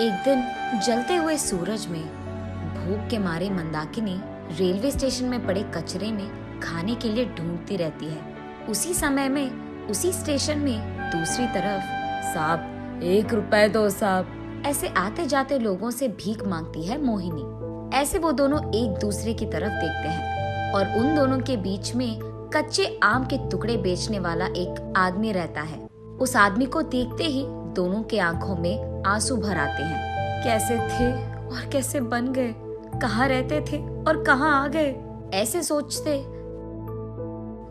एक दिन जलते हुए सूरज में भूख के मारे मंदाकिनी रेलवे स्टेशन में पड़े कचरे में खाने के लिए ढूंढती रहती है। उसी समय में उसी स्टेशन में दूसरी तरफ साहब 1 रुपए दो साहब ऐसे आते जाते लोगों से भीख मांगती है मोहिनी। ऐसे वो दोनों एक दूसरे की तरफ देखते हैं और उन दोनों के बीच में कच्चे आम के टुकड़े बेचने वाला एक आदमी रहता है। उस आदमी को देखते ही दोनों के आंखों में आंसू भर आते हैं। कैसे थे और कैसे बन गए, कहाँ रहते थे और कहाँ आ गए, ऐसे सोचते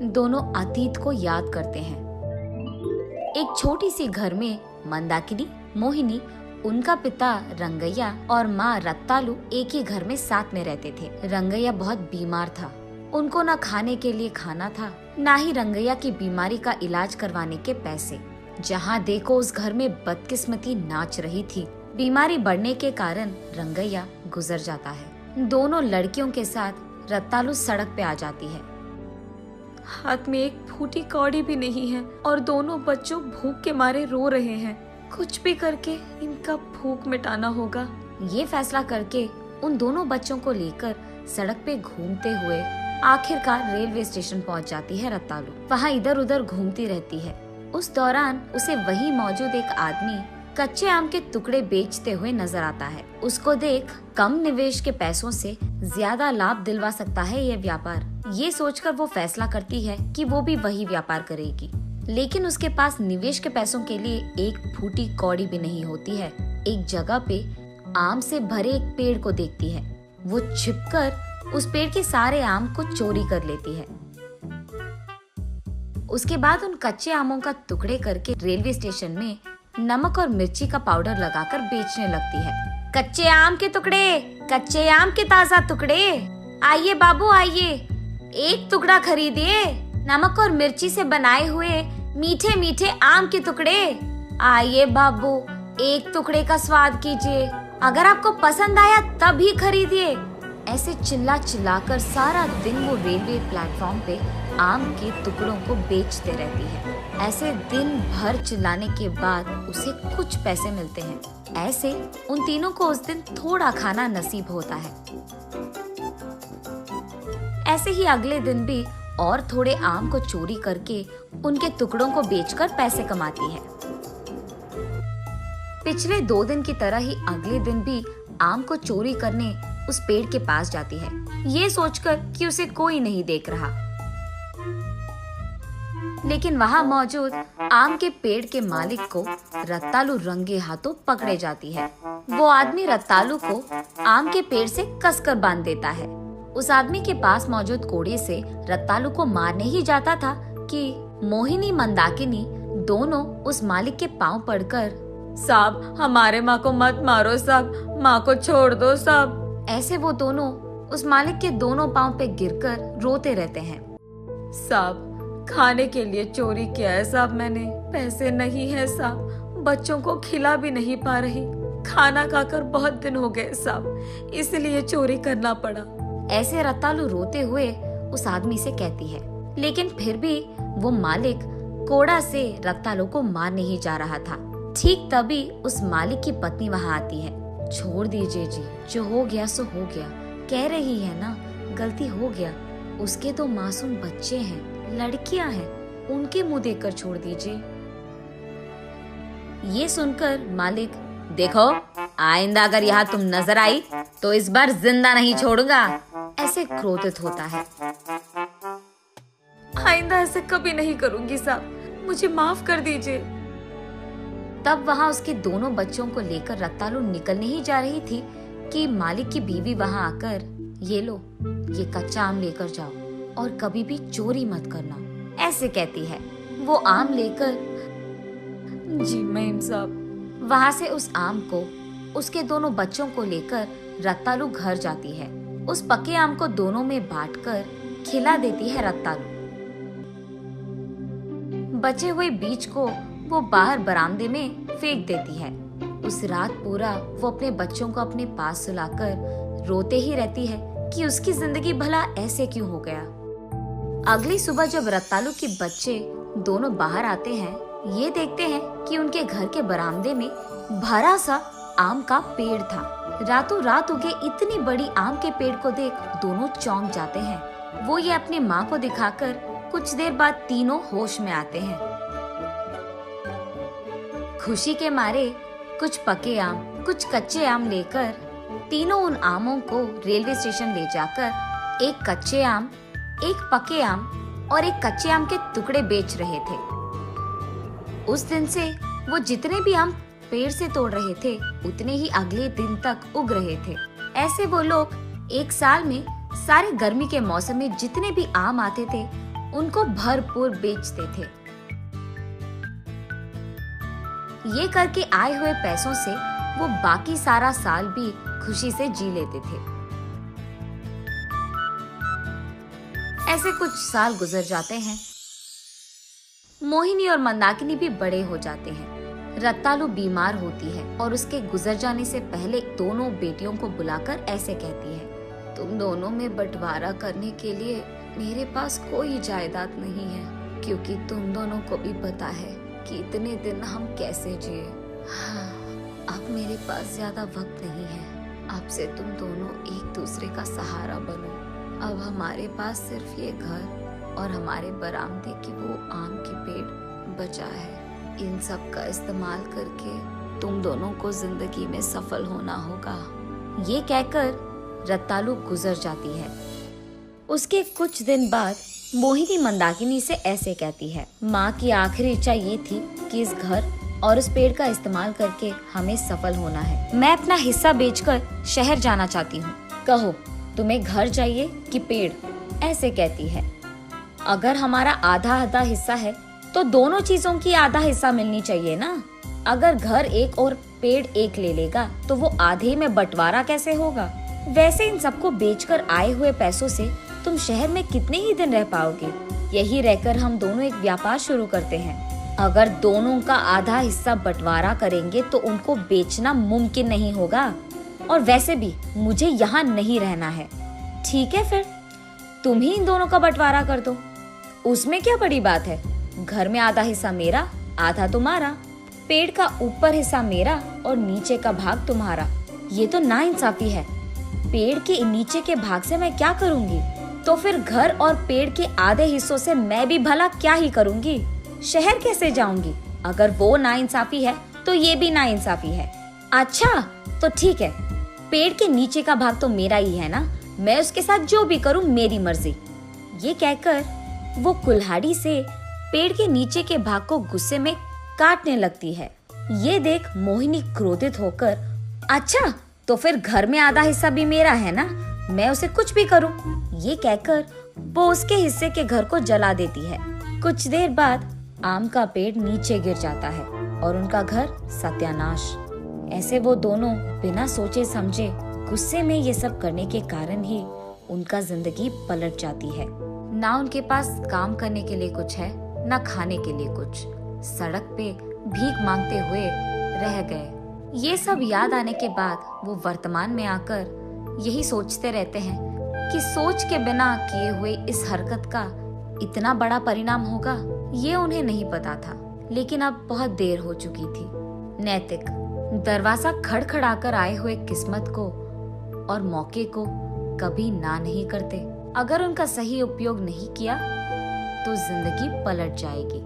दोनों अतीत को याद करते हैं। एक छोटी सी घर में मंदाकिनी, मोहिनी, उनका पिता रंगैया और माँ रत्तालू एक ही घर में साथ में रहते थे। रंगैया बहुत बीमार था। उनको न खाने के लिए खाना था, न ही रंगैया की बीमारी का इलाज करवाने के पैसे। जहाँ देखो उस घर में बदकिस्मती नाच रही थी। बीमारी बढ़ने के कारण रंगैया गुजर जाता है। दोनों लड़कियों के साथ रत्तालू सड़क पे आ जाती है। हाथ में एक फूटी कौड़ी भी नहीं है और दोनों बच्चों भूख के मारे रो रहे हैं। कुछ भी करके इनका भूख मिटाना होगा। ये फैसला करके उन दोनों बच्चों को लेकर सड़क पे घूमते हुए आखिरकार रेलवे स्टेशन पहुंच जाती है रत्तालू। वहाँ इधर उधर घूमती रहती है। उस दौरान उसे वहीं मौजूद एक आदमी कच्चे आम के टुकड़े बेचते हुए नजर आता है। उसको देख कम निवेश के पैसों से ज्यादा लाभ दिलवा सकता है ये व्यापार। ये सोचकर वो फैसला करती है कि वो भी वही व्यापार करेगी। लेकिन उसके पास निवेश के पैसों के लिए एक फूटी कौड़ी भी नहीं होती है। एक जगह पे आम से भरे एक पेड़ को देखती है। वो छिपकर उस पेड़ के सारे आम को चोरी कर लेती है। उसके बाद उन कच्चे आमों का टुकड़े करके रेलवे स्टेशन में नमक और मिर्ची का पाउडर लगाकर बेचने लगती है। कच्चे आम के टुकड़े, कच्चे आम के ताजा टुकड़े, आइए बाबू आइए, एक टुकड़ा खरीदिए। नमक और मिर्ची से बनाए हुए मीठे मीठे आम के टुकड़े, आइए बाबू, एक टुकड़े का स्वाद कीजिए। अगर आपको पसंद आया तब ही खरीदिए। ऐसे चिल्ला चिल्लाकर सारा दिन वो रेलवे प्लेटफॉर्म पे आम के टुकड़ों को बेचते रहती है। ऐसे दिन भर चिल्लाने के बाद उसे कुछ पैसे मिलते हैं। ऐसे उन तीनों को उस दिन थोड़ा खाना नसीब होता है। ऐसे ही अगले दिन भी और थोड़े आम को चोरी करके उनके टुकड़ों को बेचकर पैसे कमाती है। पिछले 2 दिन की तरह ही अगले दिन भी आम को चोरी करने उस पेड़ के पास जाती है, ये सोचकर कि उसे कोई नहीं देख रहा। लेकिन वहाँ मौजूद आम के पेड़ के मालिक को रत्तालू रंगे हाथों पकड़े जाती है। वो आदमी रत्तालू को आम के पेड़ से कसकर बांध देता है। उस आदमी के पास मौजूद कोड़े से रत्तालू को मारने ही जाता था कि मोहिनी मंदाकिनी दोनों उस मालिक के पांव पड़कर, साहब हमारे माँ को मत मारो साहब, माँ को छोड़ दो साहब। ऐसे वो दोनों उस मालिक के दोनों पांव पे गिरकर रोते रहते हैं। साहब खाने के लिए चोरी किया है साहब, मैंने पैसे नहीं है साहब, बच्चों को खिला भी नहीं पा रही, खाना खाकर बहुत दिन हो गए साहब, इसलिए चोरी करना पड़ा। ऐसे रत्तालू रोते हुए उस आदमी से कहती है। लेकिन फिर भी वो मालिक कोड़ा से रत्तालू को मार नहीं जा रहा था। ठीक तभी उस मालिक की पत्नी वहाँ आती है। छोड़ दीजिए जी, जो हो गया सो हो गया, कह रही है ना गलती हो गया। उसके 2 मासूम बच्चे हैं, लड़कियां हैं, उनके मुंह देखकर छोड़ दीजिए। ये सुनकर मालिक, देखो आइंदा अगर यहाँ तुम नजर आई तो इस बार जिंदा नहीं छोड़ूंगा, ऐसे क्रोधित होता है। आइंदा ऐसे कभी नहीं करूंगी साहब, मुझे माफ कर दीजिए। तब वहाँ उसके दोनों बच्चों को लेकर रत्तालू निकलने ही जा रही थी कि मालिक की बीवी वहाँ आकर, ये लो, ये कच्चा आम लेकर जाओ और कभी भी चोरी मत करना, ऐसे कहती है। वो आम लेकर, जी मैम साहब। वहाँ से उस आम को उसके दोनों बच्चों को लेकर रत्तालू घर जाती है। उस पके आम को दोनों में बांटकर खिला देती है रत्तालू। बचे हुए बीज को वो बाहर बरामदे में फेंक देती है। उस रात पूरा वो अपने बच्चों को अपने पास सुलाकर रोते ही रहती है कि उसकी जिंदगी भला ऐसे क्यों हो गया। अगली सुबह जब रत्तालू के बच्चे दोनों बाहर आते हैं, ये देखते हैं कि उनके घर के बरामदे में भरा सा आम का पेड़ था। रातों रात उगे इतनी बड़ी आम के पेड़ को देख दोनों चौंक जाते हैं। वो ये अपने माँ को दिखाकर कुछ देर बाद तीनों होश में आते हैं। खुशी के मारे कुछ पके आम, कुछ कच्चे आम लेकर तीनों उन आमों को रेलवे स्टेशन ले जाकर एक कच्चे आम, एक पके आम और एक कच्चे आम के टुकड़े बेच रहे थे। उस दिन से वो जितने भी आम पेड़ से तोड़ रहे थे उतने ही अगले दिन तक उग रहे थे। ऐसे वो लोग एक साल में सारे गर्मी के मौसम में जितने भी आम आते थे उनको भरपूर बेचते थे। ये करके आए हुए पैसों से वो बाकी सारा साल भी खुशी से जी लेते थे। ऐसे कुछ साल गुजर जाते हैं। मोहिनी और मंदाकिनी भी बड़े हो जाते हैं। रत्तालू बीमार होती है और उसके गुजर जाने से पहले दोनों बेटियों को बुलाकर ऐसे कहती है, तुम दोनों में बंटवारा करने के लिए मेरे पास कोई जायदाद नहीं है, क्योंकि तुम दोनों को भी पता है कि इतने दिन हम कैसे जिए। हाँ, अब मेरे पास ज्यादा वक्त नहीं है। अब से तुम दोनों एक दूसरे का सहारा बनो। अब हमारे पास सिर्फ ये घर और हमारे बरामदे की वो आम की पेड़ बचा है। इन सब का इस्तेमाल करके तुम दोनों को जिंदगी में सफल होना होगा। ये कहकर रत्तालू गुजर जाती है। उसके कुछ दिन बाद मोहिनी मंदाकिनी से ऐसे कहती है, माँ की आखिरी इच्छा ये थी कि इस घर और उस पेड़ का इस्तेमाल करके हमें सफल होना है। मैं अपना हिस्सा बेचकर शहर जाना चाहती हूँ। कहो, तुम्हें घर चाहिए कि पेड़? ऐसे कहती है। अगर हमारा आधा आधा हिस्सा है तो दोनों चीजों की आधा हिस्सा मिलनी चाहिए ना। अगर घर एक और पेड़ एक ले लेगा तो वो आधे में बंटवारा कैसे होगा? वैसे इन सबको बेचकर आए हुए पैसों से तुम शहर में कितने ही दिन रह पाओगे? यही रहकर हम दोनों एक व्यापार शुरू करते हैं। अगर दोनों का आधा हिस्सा बंटवारा करेंगे तो उनको बेचना मुमकिन नहीं होगा, और वैसे भी मुझे यहाँ नहीं रहना है। ठीक है, फिर तुम ही इन दोनों का बंटवारा कर दो। उसमें क्या बड़ी बात है? घर में आधा हिस्सा मेरा, आधा तुम्हारा। पेड़ का ऊपर हिस्सा मेरा और नीचे का भाग तुम्हारा। ये तो नाइंसाफी है। पेड़ के नीचे के भाग से मैं क्या करूंगी? तो फिर घर और पेड़ के आधे हिस्सों से मैं भी भला क्या ही करूंगी? शहर कैसे जाऊंगी? अगर वो नाइंसाफी है तो ये भी नाइंसाफी है। अच्छा, तो ठीक है, पेड़ के नीचे का भाग तो मेरा ही है ना, मैं उसके साथ जो भी करूं मेरी मर्जी। ये कहकर वो कुल्हाड़ी से पेड़ के नीचे के भाग को गुस्से में काटने लगती है। ये देख मोहिनी क्रोधित होकर, अच्छा तो फिर घर में आधा हिस्सा भी मेरा है ना, मैं उसे कुछ भी करूं। ये कहकर वो उसके हिस्से के घर को जला देती है। कुछ देर बाद आम का पेड़ नीचे गिर जाता है और उनका घर सत्यानाश। ऐसे वो दोनों बिना सोचे समझे गुस्से में ये सब करने के कारण ही उनका जिंदगी पलट जाती है। ना उनके पास काम करने के लिए कुछ है, ना खाने के लिए कुछ। सड़क पे भीख मांगते हुए रह गए। ये सब याद आने के बाद वो वर्तमान में आकर यही सोचते रहते हैं कि सोच के बिना किए हुए इस हरकत का इतना बड़ा परिणाम होगा, ये उन्हें नहीं पता था। लेकिन अब बहुत देर हो चुकी थी। नैतिक दरवाजा खड़खड़ाकर आए हुए किस्मत को और मौके को कभी ना नहीं करते। अगर उनका सही उपयोग नहीं किया तो जिंदगी पलट जाएगी।